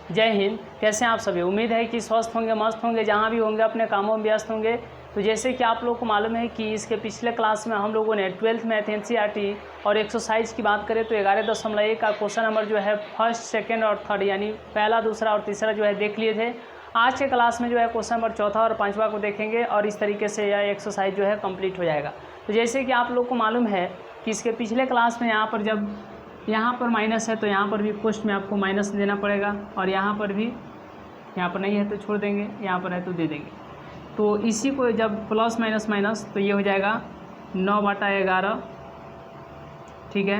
जय हिंद। कैसे हैं आप सभी? उम्मीद है कि स्वस्थ होंगे, मस्त होंगे, जहां भी होंगे अपने कामों में व्यस्त होंगे। तो जैसे कि आप लोग को मालूम है कि इसके पिछले क्लास में हम लोगों ने 12th मैथ एनसीईआरटी और एक्सरसाइज की बात करें तो 11.1 का क्वेश्चन नंबर जो है फर्स्ट, सेकंड और थर्ड यानी पहला, दूसरा और तीसरा जो है देख लिए थे। आज के क्लास में जो है क्वेश्चन नंबर चौथा और पाँचवा को देखेंगे और इस तरीके से यह एक्सरसाइज जो है कंप्लीट हो जाएगा। तो जैसे कि आप लोग को मालूम है कि इसके पिछले क्लास में यहाँ पर जब यहाँ पर माइनस है तो यहाँ पर भी पोस्ट में आपको माइनस देना पड़ेगा और यहाँ पर भी, यहाँ पर नहीं है तो छोड़ देंगे, यहाँ पर है तो दे देंगे। तो इसी को जब प्लस माइनस माइनस तो ये हो जाएगा 9/11, ठीक है,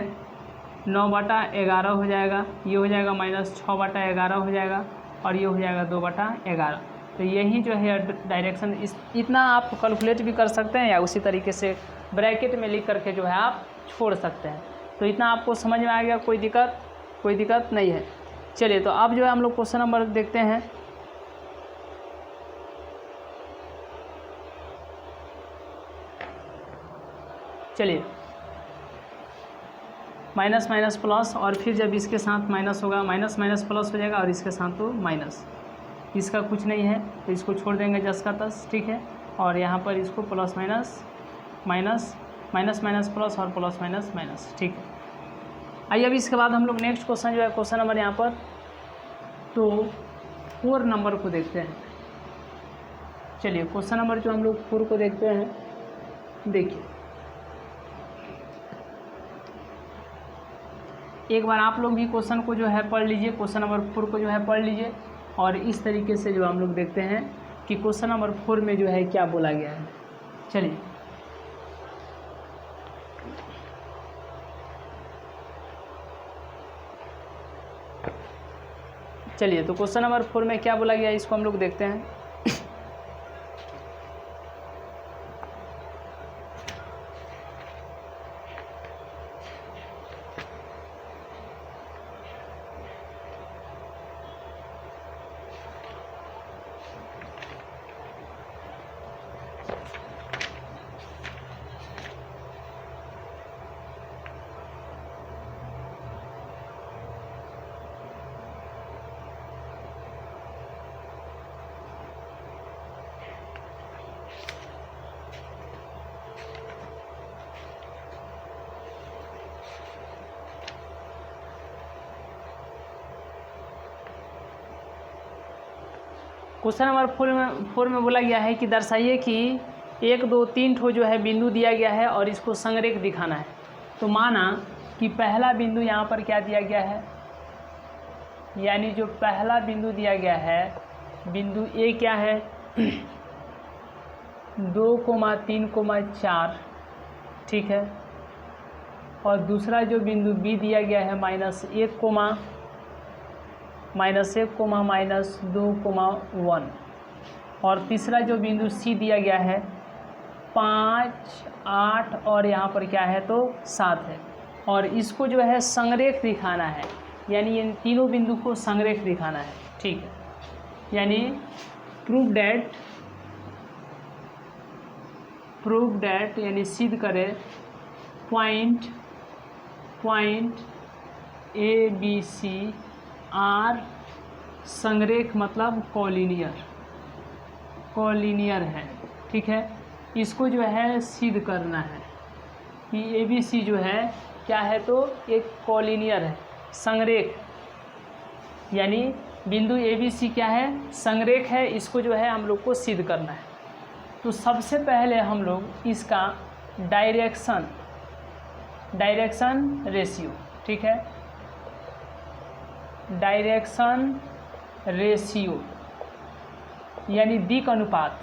9/11 हो जाएगा। ये हो जाएगा माइनस 6/11 हो जाएगा और ये हो जाएगा 2/11। तो यही जो है डायरेक्शन, इतना आप कैलकुलेट भी कर सकते हैं या उसी तरीके से ब्रैकेट में लिख करके जो है आप छोड़ सकते हैं। तो इतना आपको समझ में आ गया, कोई दिक्कत नहीं है। चलिए तो अब जो है हम लोग क्वेश्चन नंबर देखते हैं। चलिए, माइनस माइनस प्लस और फिर जब इसके साथ माइनस होगा, माइनस माइनस प्लस हो जाएगा और इसके साथ तो माइनस, इसका कुछ नहीं है तो इसको छोड़ देंगे जस का तस, ठीक है। और यहाँ पर इसको plus minus minus minus minus plus और प्लस माइनस माइनस, ठीक है। आइए अब इसके बाद हम लोग नेक्स्ट क्वेश्चन जो है क्वेश्चन नंबर यहाँ पर तो 4 नंबर को देखते हैं। चलिए क्वेश्चन नंबर जो हम लोग 4 को देखते हैं, देखिए एक बार आप लोग भी क्वेश्चन को जो है पढ़ लीजिए, क्वेश्चन नंबर 4 को जो है पढ़ लीजिए और इस तरीके से जो हम लोग देखते हैं कि क्वेश्चन नंबर 4 में जो है क्या बोला गया है। चलिए तो क्वेश्चन नंबर 4 में क्या बोला गया है इसको हम लोग देखते हैं। क्वेश्चन नंबर 4 में बोला गया है कि दर्शाइए कि 1 2 3 ठो जो है बिंदु दिया गया है और इसको संरेख दिखाना है। तो माना कि पहला बिंदु यहाँ पर क्या दिया गया है, यानी जो पहला बिंदु दिया गया है बिंदु ए क्या है 2,3,4, ठीक है। और दूसरा जो बिंदु बी दिया गया है -1, -2,1 और तीसरा जो बिंदु सी दिया गया है 5, 8 और यहाँ पर क्या है तो 7 है। और इसको जो है संरेख दिखाना है, यानी इन तीनों बिंदु को संरेख दिखाना है, ठीक है। यानी प्रूव डैट यानी सिद्ध करें point A B C are संरेख मतलब कॉलिनियर है, ठीक है। इसको जो है सिद्ध करना है कि ए बी सी जो है क्या है तो एक कॉलिनियर है, संरेख, यानी बिंदु ए बी सी क्या है संरेख है। इसको जो है हम लोग को सिद्ध करना है। तो सबसे पहले हम लोग इसका डायरेक्शन रेशियो, ठीक है, डायरेक्शन रेशियो यानी दिक् अनुपात,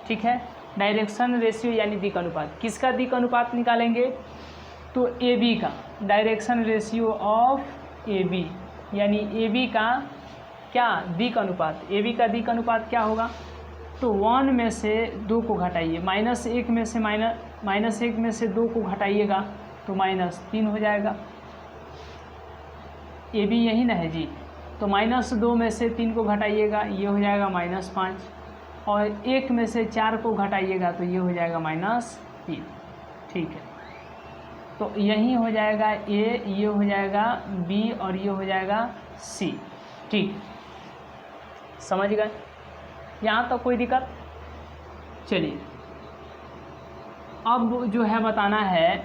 ठीक है। डायरेक्शन रेशियो यानी दिक् अनुपात, किसका दिक् अनुपात निकालेंगे तो ए बी का, direction ratio of A B यानी ए बी का क्या दिक् अनुपात। ए बी का दिक् अनुपात क्या होगा तो 1 में से 2 को घटाइए, -1 में से 2 को घटाइएगा तो -3 हो जाएगा। ए बी यही ना है जी, तो -2 में से 3 को घटाइएगा ये हो जाएगा -5 और 1 में से 4 को घटाइएगा तो ये हो जाएगा -3, ठीक है। तो यही हो जाएगा ए, ये हो जाएगा बी और ये हो जाएगा सी, ठीक। समझ गए? यहाँ तक कोई दिक्कत? चलिए अब जो है बताना है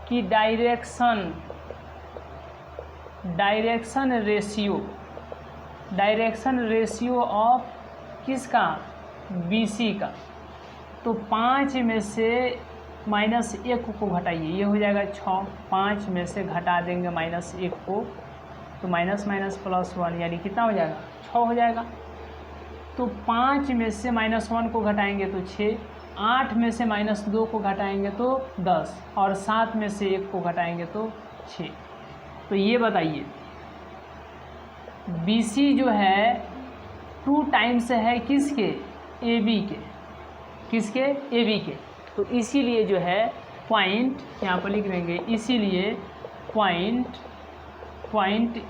कि डायरेक्शन रेशियो ऑफ किसका? BC का। तो 5 में से -1 को घटाइए, ये हो जाएगा 6। 5 में से घटा देंगे -1 को, तो माइनस माइनस +1 यानी कितना हो जाएगा? 6 हो जाएगा। तो 5 में से -1 को घटाएंगे तो 6, 8 में से -2 को घटाएंगे तो 10, और 7 में से 1 को घटाएंगे तो 6। तो ये बताइए BC जो है 2 टाइम्स है किसके? AB के। किसके? AB के। तो इसीलिए जो है पॉइंट यहाँ पर लिख देंगे, इसीलिए पॉइंट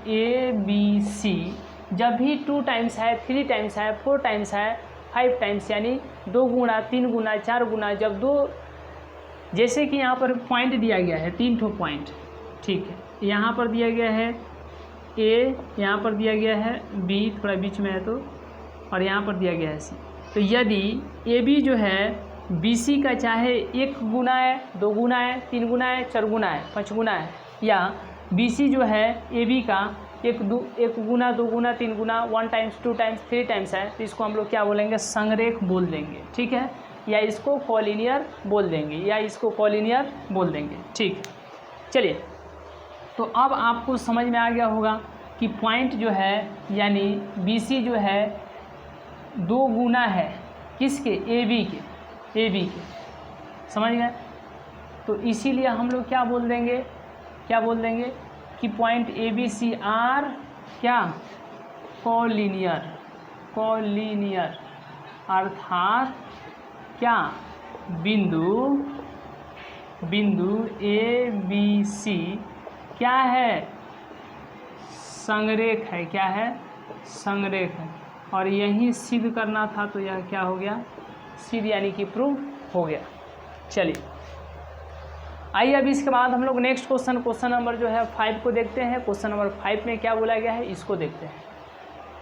ABC जब भी 2 टाइम्स है, 3 टाइम्स है, 4 टाइम्स है, 5 टाइम्स यानी 2 गुना, 3 गुना, 4 गुना, जब 2, जैसे कि यहाँ पर पॉइंट दिया गया है 3 ठो पॉइंट, ठीक है, यहाँ पर दिया गया है A, यहाँ पर दिया गया है B, थोड़ा बीच में है तो, और यहाँ पर दिया गया है C। तो यदि AB जो है BC का चाहे 1 गुना है, 2 गुना है, 3 गुना है, 4 गुना है, 5 गुना है, या BC जो है AB का 1 गुना, 2 गुना, 3 गुना, 1 टाइम्स, 2 टाइम्स, 3 टाइम्स है, तो इसको हम लोग क्या बोलेंगे? संरेख बोल देंगे, ठीक है, या इसको कॉलिनियर बोल देंगे, ठीक है। चलिए, तो अब आपको समझ में आ गया होगा कि पॉइंट जो है यानी BC जो है 2 गुना है किसके? AB के, समझ गए? तो इसीलिए हम लोग क्या बोल देंगे कि पॉइंट ABC आर क्या? कॉलिनियर, अर्थात क्या? बिंदु ABC क्या है? संरेख है। क्या है? संरेख है। और यही सिद्ध करना था, तो यह क्या हो गया? सिद्ध यानी कि प्रूव हो गया। चलिए आइए अब इसके बाद हम लोग नेक्स्ट क्वेश्चन नंबर जो है 5 को देखते हैं। क्वेश्चन नंबर 5 में क्या बोला गया है इसको देखते हैं।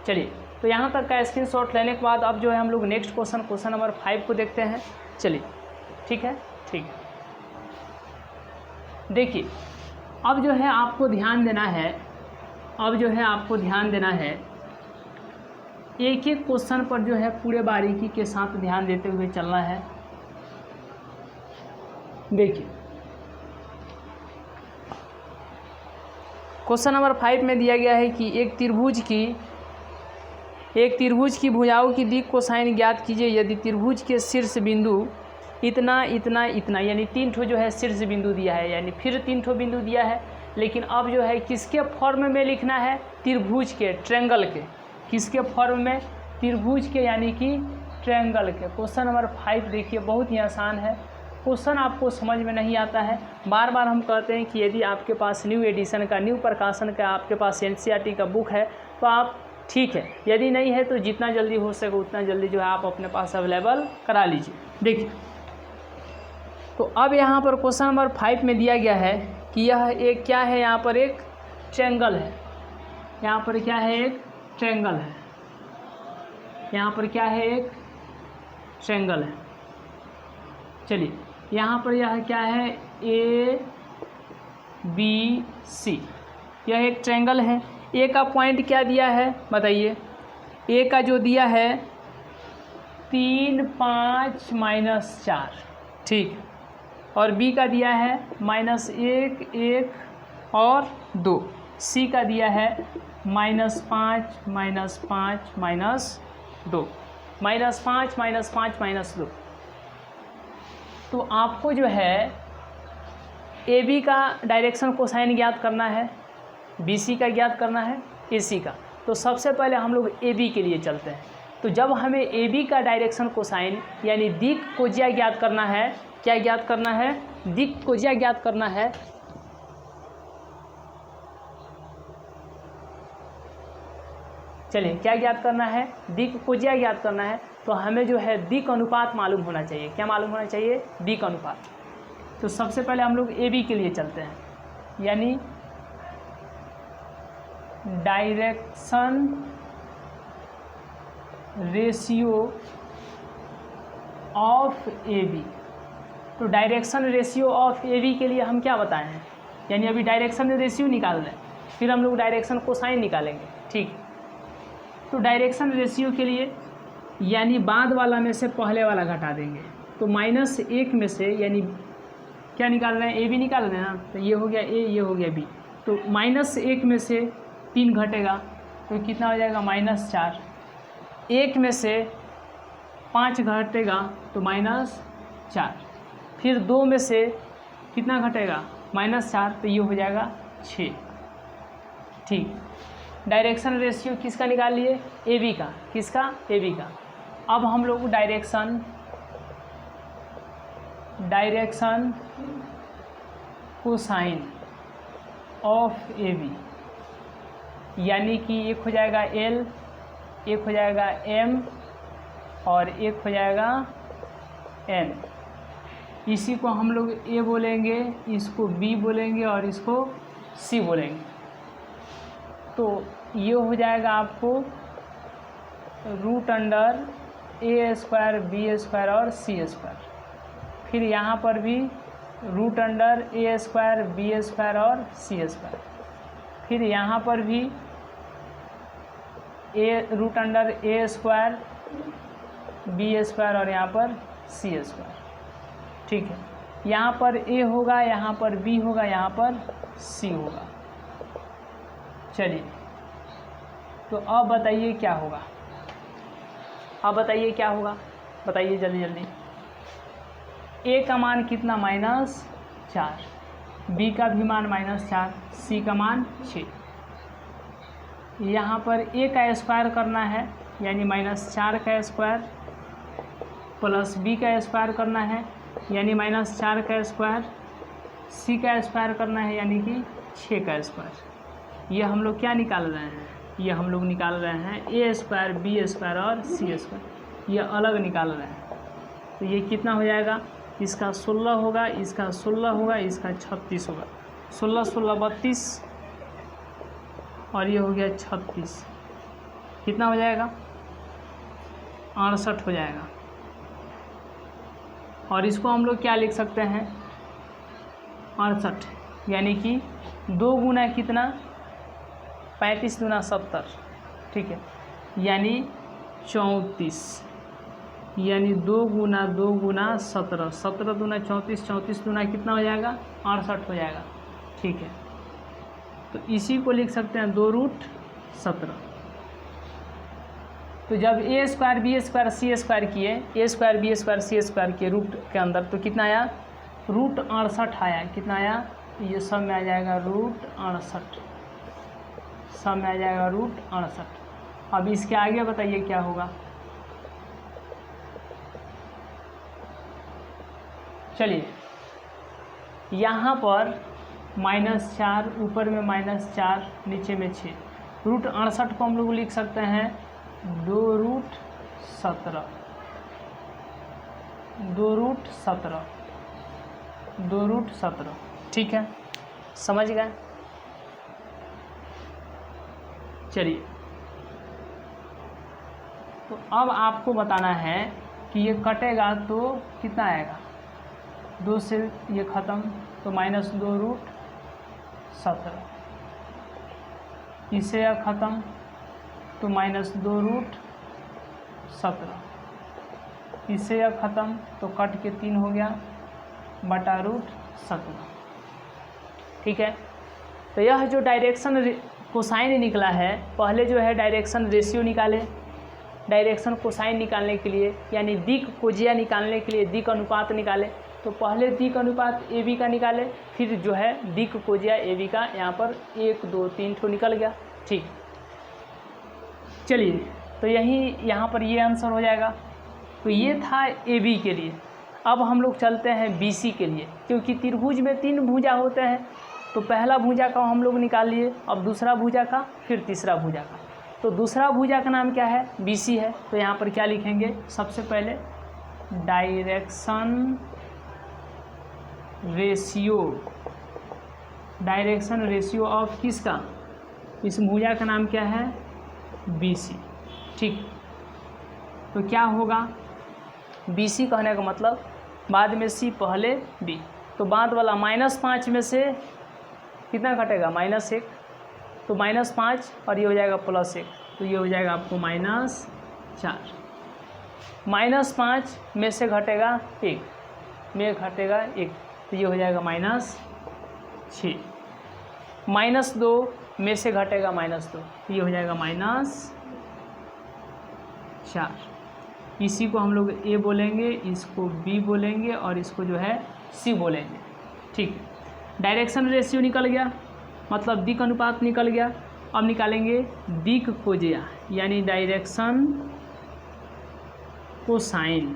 चलिए, तो यहाँ तक का स्क्रीनशॉट लेने के बाद अब जो है हम लोग नेक्स्ट क्वेश्चन नंबर 5 को देखते हैं। चलिए, ठीक है। देखिए, अब जो है आपको ध्यान देना है, एक एक क्वेश्चन पर जो है पूरे बारीकी के साथ ध्यान देते हुए चलना है। देखिए, क्वेश्चन नंबर 5 में दिया गया है कि एक त्रिभुज की भुजाओं की दिक् कोसाइन ज्ञात कीजिए यदि त्रिभुज के शीर्ष बिंदु इतना यानी 3 ठो जो है शीर्ष बिंदु दिया है, यानी फिर 3 ठो बिंदु दिया है, लेकिन अब जो है किसके फॉर्म में लिखना है? त्रिभुज के, ट्रायंगल के। किसके फॉर्म में? त्रिभुज के, यानी कि ट्रायंगल के। क्वेश्चन नंबर 5 देखिए बहुत ही आसान है। क्वेश्चन आपको समझ में नहीं आता है, बार बार हम कहते हैं कि यदि आपके पास न्यू एडिशन का, न्यू प्रकाशन का आपके पास NCERT का बुक है तो आप ठीक है, यदि नहीं है तो जितना जल्दी हो सके उतना जल्दी जो है आप अपने पास अवेलेबल करा लीजिए। देखिए, तो अब यहाँ पर क्वेश्चन नंबर 5 में दिया गया है कि यह एक क्या है? यहाँ पर एक ट्रायंगल है। यहाँ पर क्या है? एक ट्रायंगल है। यहाँ पर क्या है? एक ट्रायंगल है। चलिए, यहाँ पर यह क्या है? ABC, यह एक ट्रायंगल है। A का पॉइंट क्या दिया है बताइए? A का जो दिया है 3, 5, -4, ठीक, और B का दिया है -1, 1 और 2। C का दिया है -5, -5, -2, -5, -2। तो आपको जो है AB का डायरेक्शन कोसाइन ज्ञात करना है, BC का ज्ञात करना है, AC का। तो सबसे पहले हम लोग AB के लिए चलते हैं। तो जब हमें AB का डायरेक्शन कोसाइन यानी दिक् कोज्या ज्ञात करना है, क्या ज्ञात करना है? दिक् कोज्या ज्ञात करना है। चलिए, क्या ज्ञात करना है? दिक् कोज्या ज्ञात करना है। तो हमें जो है दिक् अनुपात मालूम होना चाहिए। क्या मालूम होना चाहिए? दिक् अनुपात। तो सबसे पहले हम लोग AB के लिए चलते हैं, यानी direction ratio of A B. तो direction ratio of A B के लिए हम क्या बताए हैं, यानी अभी डायरेक्शन रेशियो निकाल रहे हैं, फिर हम लोग डायरेक्शन कोसाइन निकालेंगे। ठीक, तो डायरेक्शन रेशियो के लिए यानी बाद वाला में से पहले वाला घटा देंगे। तो -1 में से यानी क्या निकाल रहे हैं, ए बी निकाल रहे हैं ना, तो ये हो गया ए, ये हो गया बी। तो -1 में से 3 घटेगा तो कितना हो जाएगा -4। 1 में से 5 घटेगा तो -4। फिर 2 में से कितना घटेगा -4, तो ये हो जाएगा 6। ठीक, डायरेक्शन रेशियो किसका निकाल लिए, ए बी का। किसका, ए बी का। अब हम लोग direction cosine of A B, यानी कि एक हो जाएगा एल, एक हो जाएगा एम और एक हो जाएगा एन। इसी को हम लोग ए बोलेंगे, इसको बी बोलेंगे और इसको सी बोलेंगे। तो ये हो जाएगा आपको √A² B² और C²। फिर यहाँ पर भी √A² B² और C²। फिर यहाँ पर भी √A² B² और यहाँ पर C²। ठीक है, यहाँ पर ए होगा, यहाँ पर बी होगा, यहाँ पर सी होगा। चलिए, तो अब बताइए क्या होगा, अब बताइए क्या होगा, बताइए जल्दी जल्दी। ए का मान कितना -4, बी का भी मान -4, सी का मान 6। यहाँ पर ए का स्क्वायर करना है, यानी -4 का स्क्वायर प्लस बी का स्क्वायर करना है, यानी -4 का स्क्वायर, सी का स्क्वायर करना है, यानी कि 6 का स्क्वायर। ये हम लोग क्या निकाल रहे हैं, ये हम लोग निकाल रहे हैं A² B² और C², ये अलग निकाल रहे हैं। तो ये कितना हो जाएगा, इसका 16 होगा, इसका 16 होगा, इसका 36 होगा। 16 16 32 और ये हो गया 36। कितना हो जाएगा 68 हो जाएगा। और इसको हम लोग क्या लिख सकते हैं 68, यानी कि 2 गुना कितना 35 दूना 70। ठीक है, यानी 34, यानी 2 गुना 2 गुना 17, 17 दूना 34, 34 दूना कितना हो जाएगा 68 हो जाएगा। ठीक है, तो इसी को लिख सकते हैं 2√17। तो जब A² B² C² किए, A² B² C² किए रूट के अंदर, तो कितना आया √68 आया। कितना आया, ये सब में आ जाएगा √68, सब में आ जाएगा √68। अब इसके आगे बताइए क्या होगा। चलिए, यहाँ पर -4, ऊपर में -4, नीचे में 6, √68 को हम लोग लिख सकते हैं 2√17, 2√17, 2√17। ठीक है, समझ गए। चलिए, तो अब आपको बताना है कि ये कटेगा तो कितना आएगा, 2 से ये ख़त्म तो -2√17, इसे यह ख़त्म तो -2√17, इसे यह ख़त्म तो कट के 3 हो गया बटा √17। ठीक है, तो यह जो डायरेक्शन कोसाइन निकला है, पहले जो है डायरेक्शन रेशियो निकाले। डायरेक्शन कोसाइन निकालने के लिए यानी दिक कोजिया निकालने के लिए दिक अनुपात निकाले। तो पहले दिक अनुपात ए बी का निकाले, फिर जो है दिक कोजिया ए बी का यहाँ पर 1 2 3 ठो निकल गया। ठीक, चलिए, तो यही यहाँ पर ये आंसर हो जाएगा। तो ये था ए बी के लिए। अब हम लोग चलते हैं बी सी के लिए, क्योंकि त्रिभुज में 3 भुजा होते हैं। तो पहला भुजा का हम लोग निकाल लिए, अब दूसरा भुजा का, फिर तीसरा भुजा का। तो दूसरा भुजा का नाम क्या है, बी सी है। तो यहाँ पर क्या लिखेंगे, सबसे पहले डायरेक्शन रेशियो ऑफ किसका, इस भुजा का नाम क्या है, बी सी। ठीक, तो क्या होगा, बी सी कहने का मतलब बाद में सी पहले बी, तो बाद वाला -5 में से कितना घटेगा, -1, तो -5 और ये हो जाएगा +1, तो ये हो जाएगा आपको -4। -5 में से घटेगा 1 में घटेगा 1, तो ये हो जाएगा -6। -2 में से घटेगा -2, तो ये हो जाएगा -4। इसी को हम लोग ए बोलेंगे, इसको बी बोलेंगे और इसको जो है सी बोलेंगे। ठीक, डायरेक्शन रेशियो निकल गया, मतलब दिक् अनुपात निकल गया। अब निकालेंगे दिक् कोज्या, यानी direction cosine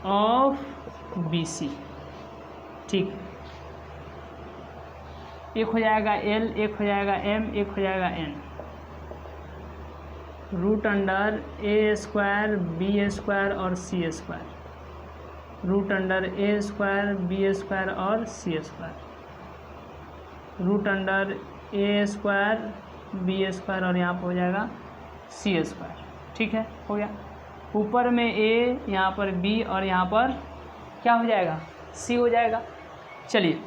of B C. ठीक, एक हो जाएगा एल, एक हो जाएगा एम, एक हो जाएगा एन, √A² B² और C², √A², B² और C², √A² B² और यहाँ पर हो जाएगा C²। ठीक है, हो गया। ऊपर में ए, यहाँ पर बी और यहाँ पर क्या हो जाएगा, सी हो जाएगा। चलिए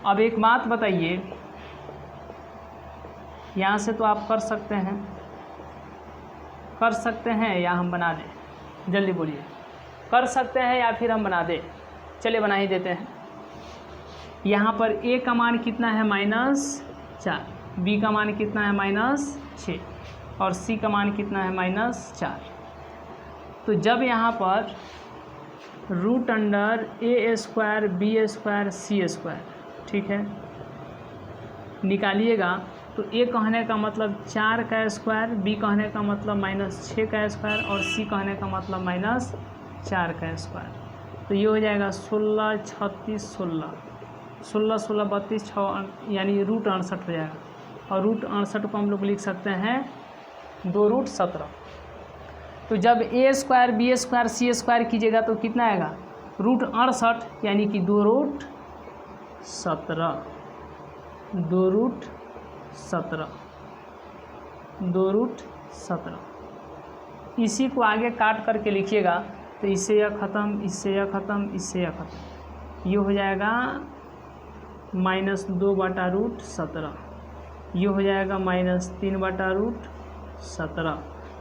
अब एक बात बताइए, यहाँ से तो आप कर सकते हैं या हम बना दें, जल्दी बोलिए, कर सकते हैं या फिर हम बना दें। चलिए बना ही देते हैं। यहाँ पर ए का मान कितना है, -4, बी का मान कितना है, -6 और सी का मान कितना है, -4। तो जब यहाँ पर √A² B² C², ठीक है, निकालिएगा, तो ए कहने का मतलब 4 का स्क्वायर, बी कहने का मतलब -6 का स्क्वायर और सी कहने का मतलब -4 का स्क्वायर, तो ये हो जाएगा 16, 36, 16, 16, 16, 32, 6 यानी √68 हो जाएगा। और √68 को हम लोग लिख सकते हैं 2√17। तो जब A² B² C² कीजिएगा तो कितना आएगा, √68 यानी कि 2√17, 2√17। इसी को आगे काट करके लिखिएगा, तो इससे यह ख़त्म, इससे यह ख़त्म, इससे यह ख़त्म, ये हो जाएगा -2/√17, ये हो जाएगा -3/√17,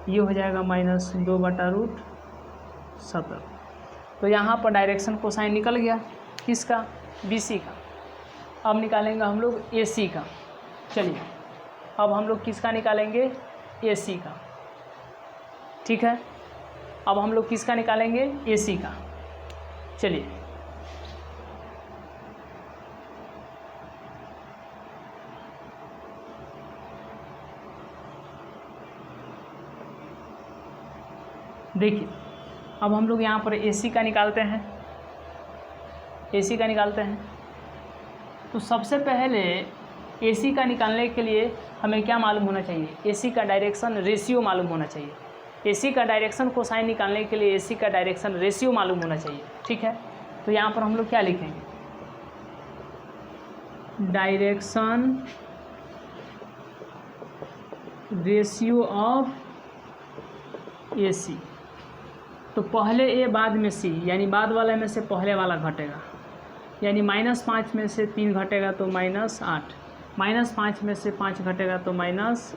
ये हो जाएगा -2/√17। तो यहाँ पर डायरेक्शन कोसाइन निकल गया, किसका, BC का। अब निकालेंगे हम लोग AC का। चलिए अब हम लोग किसका निकालेंगे, AC का। ठीक है, अब हम लोग किसका निकालेंगे, AC का। चलिए देखिए, अब हम लोग यहाँ पर AC का निकालते हैं, AC का निकालते हैं। तो सबसे पहले AC का निकालने के लिए हमें क्या मालूम होना चाहिए, AC का डायरेक्शन रेशियो मालूम होना चाहिए। AC का डायरेक्शन कोसाइन निकालने के लिए AC का डायरेक्शन रेशियो मालूम होना चाहिए। ठीक है, तो यहाँ पर हम लोग क्या लिखेंगे, डायरेक्शन रेशियो ऑफ AC। तो पहले A बाद में C, यानी बाद वाले में से पहले वाला घटेगा, यानी -5 में से 3 घटेगा तो -8, -5 में से 5 घटेगा तो -10,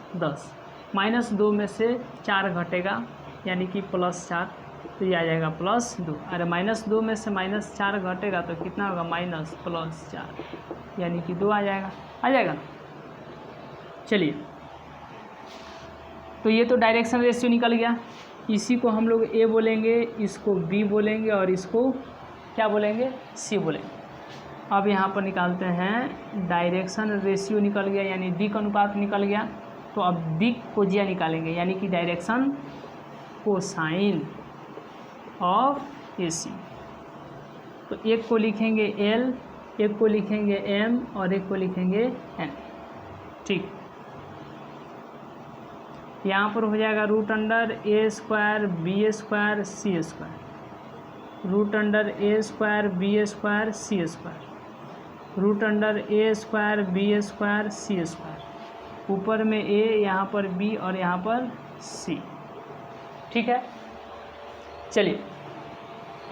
-2 में से 4 घटेगा यानी कि +4, तो ये आ जाएगा +2। अरे -2 में से -4 घटेगा तो कितना होगा, -+4 यानी कि 2 आ जाएगा, आ जाएगा ना। चलिए, तो ये तो डायरेक्शन रेशियो निकल गया। इसी को हम लोग A बोलेंगे, इसको B बोलेंगे और इसको क्या बोलेंगे, C बोलेंगे। अब यहाँ पर निकालते हैं, डायरेक्शन रेशियो निकल गया यानी दिक् अनुपात निकल गया। तो अब दिक् कोज्या निकालेंगे, यानी कि डायरेक्शन कोसाइन ऑफ AC। तो एक को लिखेंगे L, एक को लिखेंगे M और एक को लिखेंगे N। ठीक, यहाँ पर हो जाएगा √A² B² C², √A² B² C², √A² B² C², ऊपर में A, यहाँ पर B और यहाँ पर C। ठीक है। चलिए,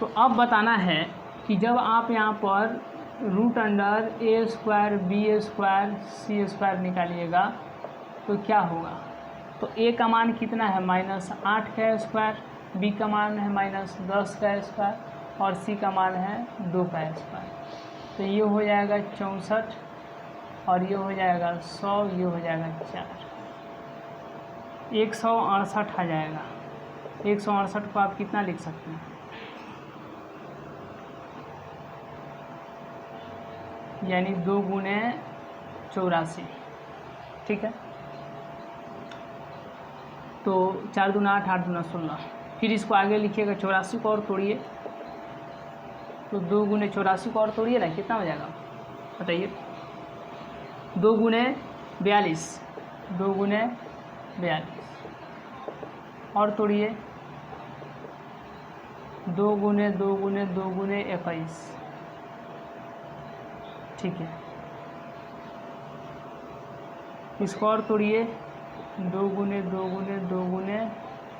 तो अब बताना है कि जब आप यहाँ पर रूट अंडर ए स्क्वायर बी स्क्वायर सी स्क्वायर निकालिएगा तो क्या होगा। तो ए का मान कितना है -8 का स्क्वायर, बी का मान है -10 का स्क्वायर और सी का मान है 2 का स्क्वायर। तो ये हो जाएगा 64 और ये हो जाएगा 100, ये हो जाएगा 4, 168 आ जाएगा। 168 को आप कितना लिख सकते हैं, यानी 2 गुने 84, ठीक है। तो 4 दूना 8, 8 दूना 16, फिर इसको आगे लिखिएगा 84 को और तोड़िए, तो 2 गुने 84 को और तोड़िए ना, कितना हो जाएगा बताइए। 2 गुने 42, 2 गुने 42 और तोड़िए, 2 गुने 2 गुने 2 गुने 21, ठीक है। इसको और तोड़िए, 2 गुने 2 गुने 2 गुने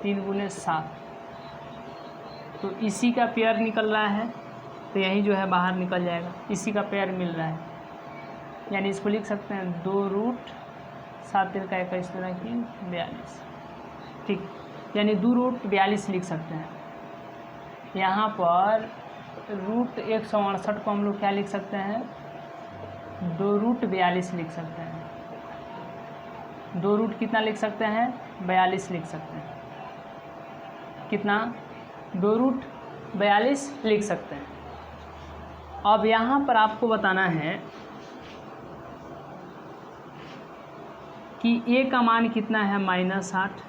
3 गुने 7, तो इसी का पेयर निकल रहा है, तो यही जो है बाहर निकल जाएगा, इसी का पेयर मिल रहा है, यानी इसको लिख सकते हैं 2 रूट 7 3 का 21 तरह की 42, ठीक, यानी 2 रूट 42 लिख सकते हैं। यहाँ पर रूट 168 को हम लोग क्या लिख सकते हैं, 2 रूट 42 लिख सकते हैं। 2 रूट कितना लिख सकते हैं, 42 लिख सकते हैं, कितना 2 रूट 42 लिख सकते हैं। अब यहाँ पर आपको बताना है कि ए का मान कितना है -8,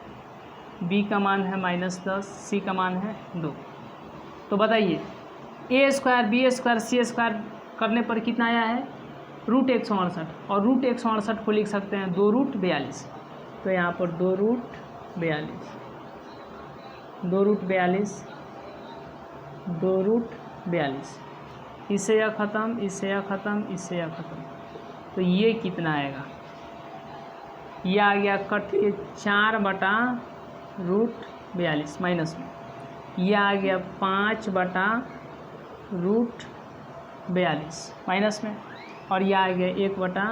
बी का मान है -10, सी का मान है 2। तो बताइए ए स्क्वायर बी स्क्वायर सी स्क्वायर करने पर कितना आया है, रूट 168, और रूट 168 को लिख सकते हैं 2 रूट 42। तो यहाँ पर 2 रूट 42, 2 रूट 42, 2 रूट 42, इससे यह ख़त्म, इससे यह ख़त्म, इससे यह ख़त्म, तो ये कितना आएगा, ये आ गया कट के 4 बटा रूट 42 माइनस में, ये आ गया 5 बटा रूट 42 माइनस में, और यह आ गया 1 बटा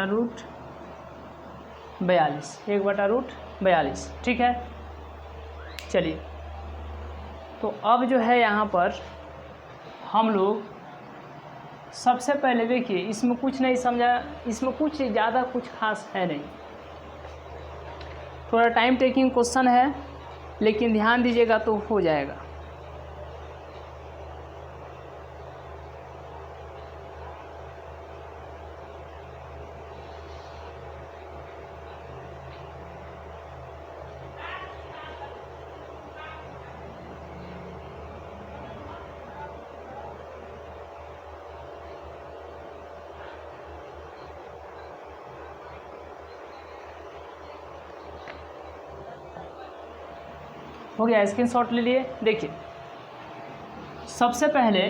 रूट 42, 1 बटा रूट 42, ठीक है। चलिए, तो अब जो है यहाँ पर हम लोग सबसे पहले देखिए, इसमें कुछ नहीं समझा, इसमें कुछ ज़्यादा कुछ खास है नहीं, थोड़ा टाइम टेकिंग क्वेश्चन है, लेकिन ध्यान दीजिएगा तो हो जाएगा। हो गया, स्क्रीनशॉट ले लिए। देखिए सबसे पहले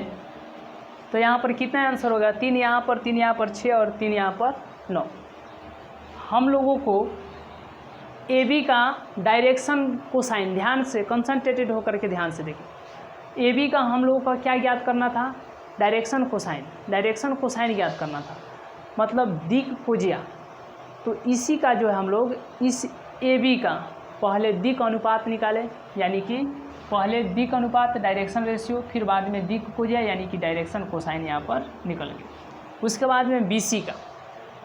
तो यहाँ पर कितना आंसर होगा, 3 यहाँ पर, 3 यहाँ पर 6 और 3 यहाँ पर 9। हम लोगों को ए बी का डायरेक्शन कोसाइन, ध्यान से कंसंट्रेटेड होकर के ध्यान से देखिए, ए बी का हम लोगों का क्या ज्ञात करना था, डायरेक्शन कोसाइन, डायरेक्शन कोसाइन ज्ञात करना था, मतलब दिक् कोजिया। तो इसी का जो है हम लोग इस ए बी का पहले दिक् अनुपात निकाले, यानी कि पहले दिक् अनुपात डायरेक्शन रेशियो, फिर बाद में दिक् कोजिया यानी कि डायरेक्शन कोसाइन यहाँ पर निकल गया। उसके बाद में बीसी का,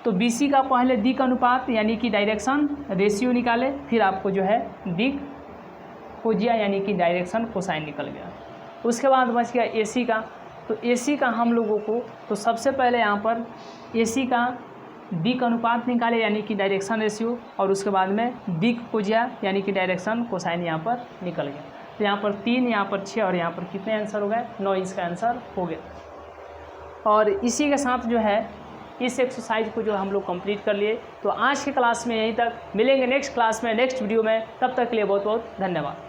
तो बीसी का पहले दिक् अनुपात यानी कि डायरेक्शन रेशियो निकाले, फिर आपको जो है दिक् कोजिया यानी कि डायरेक्शन कोसाइन निकल गया। उसके बाद बच गया एसी का, तो एसी का हम लोगों को, तो सबसे पहले यहाँ पर एसी का दिक् अनुपात निकाले यानी कि डायरेक्शन रेशियो, और उसके बाद में दिक् कोजिया यानी कि डायरेक्शन कोसाइन यहाँ पर निकल गया। तो यहाँ पर 3, यहाँ पर 6 और यहाँ पर कितने आंसर हो गए, 9 इसका आंसर हो गया। और इसी के साथ जो है इस एक्सरसाइज को जो हम लोग कंप्लीट कर लिए। तो आज की क्लास में यहीं तक, मिलेंगे नेक्स्ट क्लास में, नेक्स्ट वीडियो में, तब तक के लिए बहुत बहुत धन्यवाद।